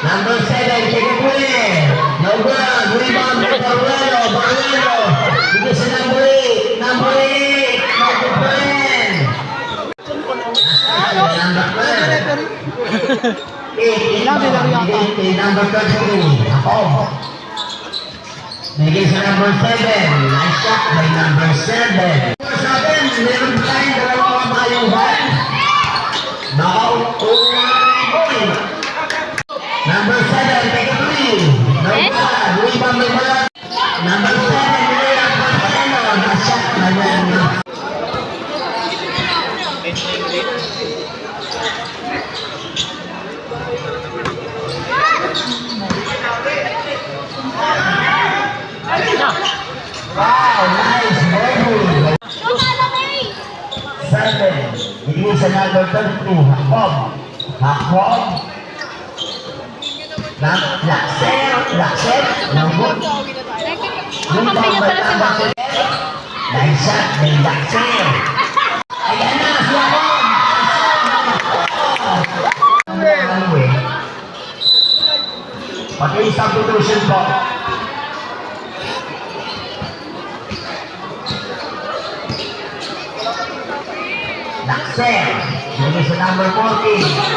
Number 7, take it away. No good. Rebound by Baruelo. Baruelo. Bigay sa number 8. Number 8. Number 10. Number 12. 8. Number 33. Ako. Bigay sa number 7. Nice shot by number 7. Number 7, meron tayong dalawang makayuhan. Baka uwi. Number 7, take a three. Number 1, rebound by Baruelo. Number 7, bigay ang Marcelo. Nice shot by Baruelo. Wow, nice ball. 7. Bigay sa number 32. Hakbob. Hakbob. Lakset. Nambot. Rebound by number 10. Nice shot by Lakset. Ayan na, si Hakbob. Pati substitution po. Lakset. Bigay sa number 14. Still.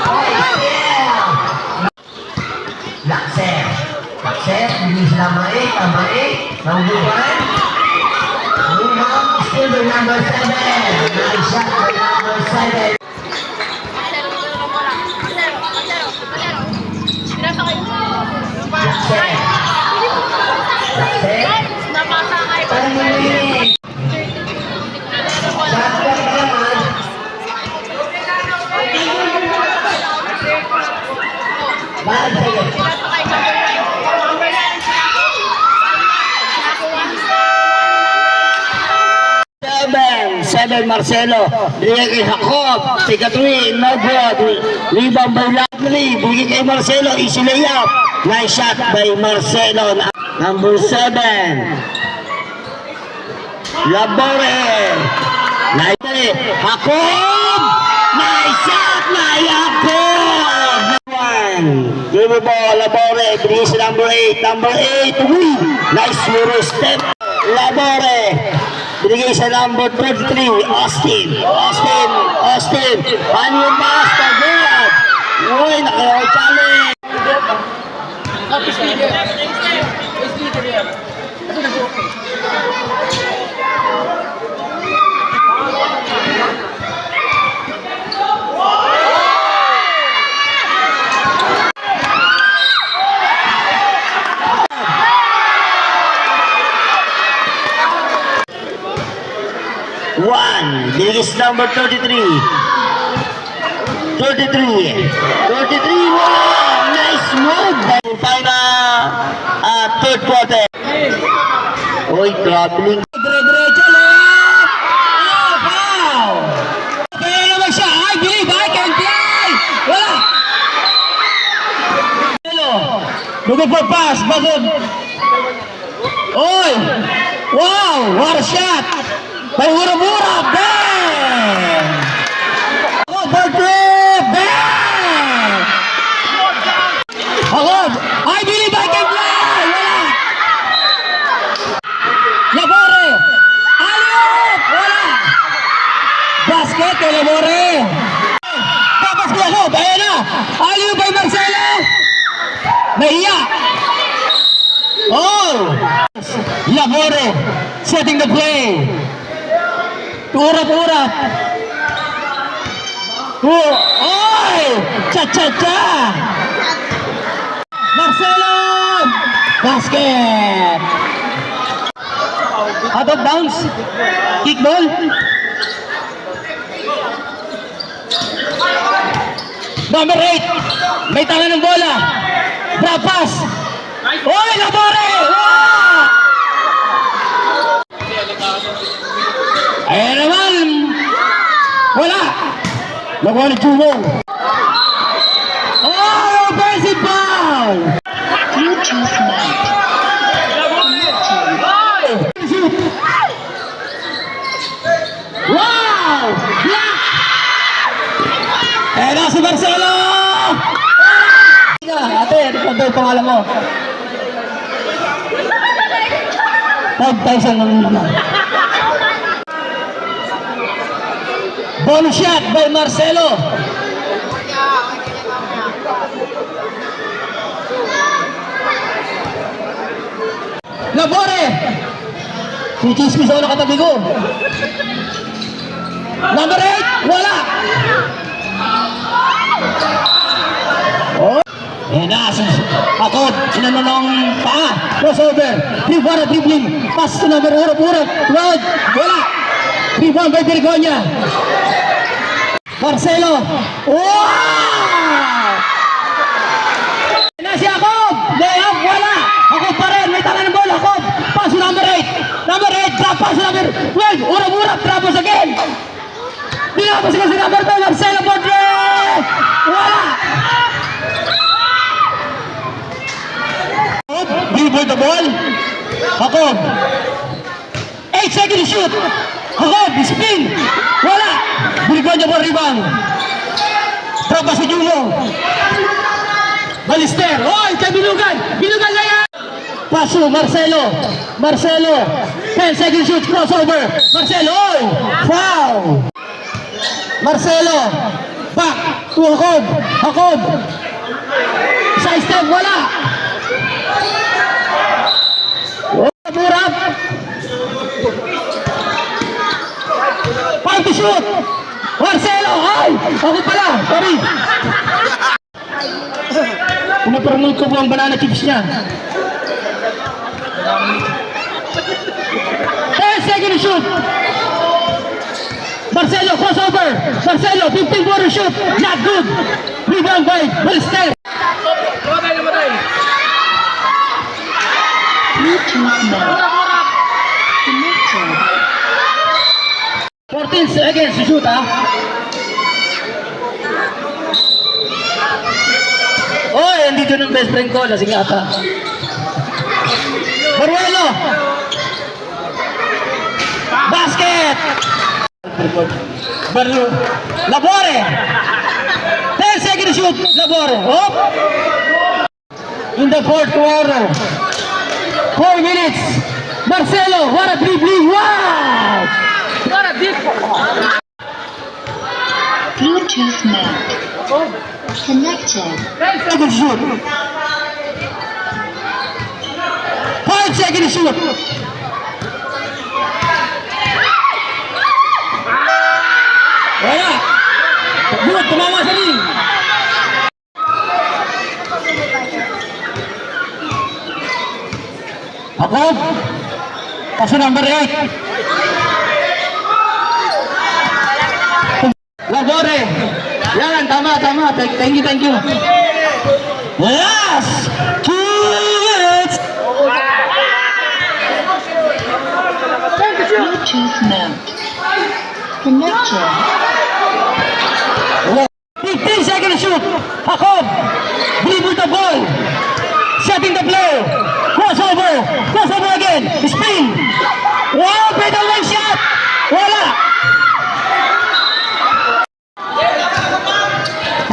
Lakset. Bigay sa number 8. Number 8. Number 1. Rebound. Still by number 7. Nice shot by number 7. Lakset. Seven Marcelo, bigay kay Jacob, take a three, no good, rebound by Latry, bigay kay Marcelo, easy layup, nice shot by Marcelo, number 7, Labore, nice, Jacob, nice shot, Jacob, give the ball, Labore, bigay sa number 8, nice euro step, Labore, binigay sa number 23, Austin. Ano yung master good? Uy, nakayaw-challenge. Binigay sa number 33. 33. Wow! Nice move! Tayo na third quarter. Uy, traveling. Dire-diretso lang! Oh, wow! Kaya naman siya. I believe I can fly! Wala! Looking for pass. Bagod. Uy! Wow! What a shot! By Mura-Mura! Bang! Oh, birthday! Bang! Ako! I believe I can fly! Wala! Labore! Aliyot! Wala! Basket kay Labore! Tapas ko ako! Ayan na! Aliyot by Marcelo! Nahiya! Oh! Labore! Setting the play! Urap-urap! Oy! Cha-cha-cha! Marcelo! Basket! Out of bounds? Kick ball? Number 8! May tala ng bola! Drop pass! Oy! Labore! Wow! Ayan naman! Wala! Nakuha ni Jumo! Oh! Offensive foul! Bluetooth mode. Wow! Block! Ayan na si Marcelo! Ate, ano ba yung pangalan mo? 5,000 lang naman. Bonus shot by Marcelo. Labore. Si Chismis ako nakatabi ko. Number 8, wala. Oh. Eh na, ako, inano ng paa. Crossover. 3-1 dribbling. Pass to number 1, urap. Road. Wala. 3-1 by Bergonya. Marcelo. Wow! Na si Jacob. Layup, wala. Jacob pa rin. May tala ng bola. Jacob. Pass to number 8. Number 8. Drop pass to number 12. Urap. Drop pass again. Dinapos ka si number 2. Marcelo Bodre. Wala. Dribble the ball. Jacob. 8 seconds shoot. Jacob, spin. Wala. Dribble niya po rebound. Drop pass si Julio. Balister. Oy, kay Bilugan. Bilugan na yan. Paso, Marcelo. 10 seconds shoot, crossover. Marcelo, oy. Foul. Marcelo. Back to Jacob. Side step, wala. Murap. 5 to shoot. Marcelo, ay! Ako pala, sorry. Pinapromote ko po ang banana chips niya. 10 seconds shoot. Marcelo, crossover. Marcelo, 15-footer shoot. Not good. Rebound by Ballester. Bluetooth mode. Connected. 14 seconds to shoot, ha? Oy, andito ng best friend ko, lasing ata. Baruelo! Basket! Labore! 10 seconds to shoot, Labore. Hop! In the fourth quarter. 4 minutes. Marcelo, what a dribbling! Wow! Bluetooth mode. Connected. Second shoot. 5 seconds shoot. Wala. Good, tumama sa ring. Ako. Kaso number 8. Labore. Yan, tama. Thank you. Yes! 2 minutes! Bluetooth mode. Connected. 15 seconds shoot. Jacob. Dribble the ball. Setting the play. Crossover again. Spin. Wow, pedal line shot. Wala.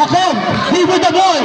Jacob, dribble the ball.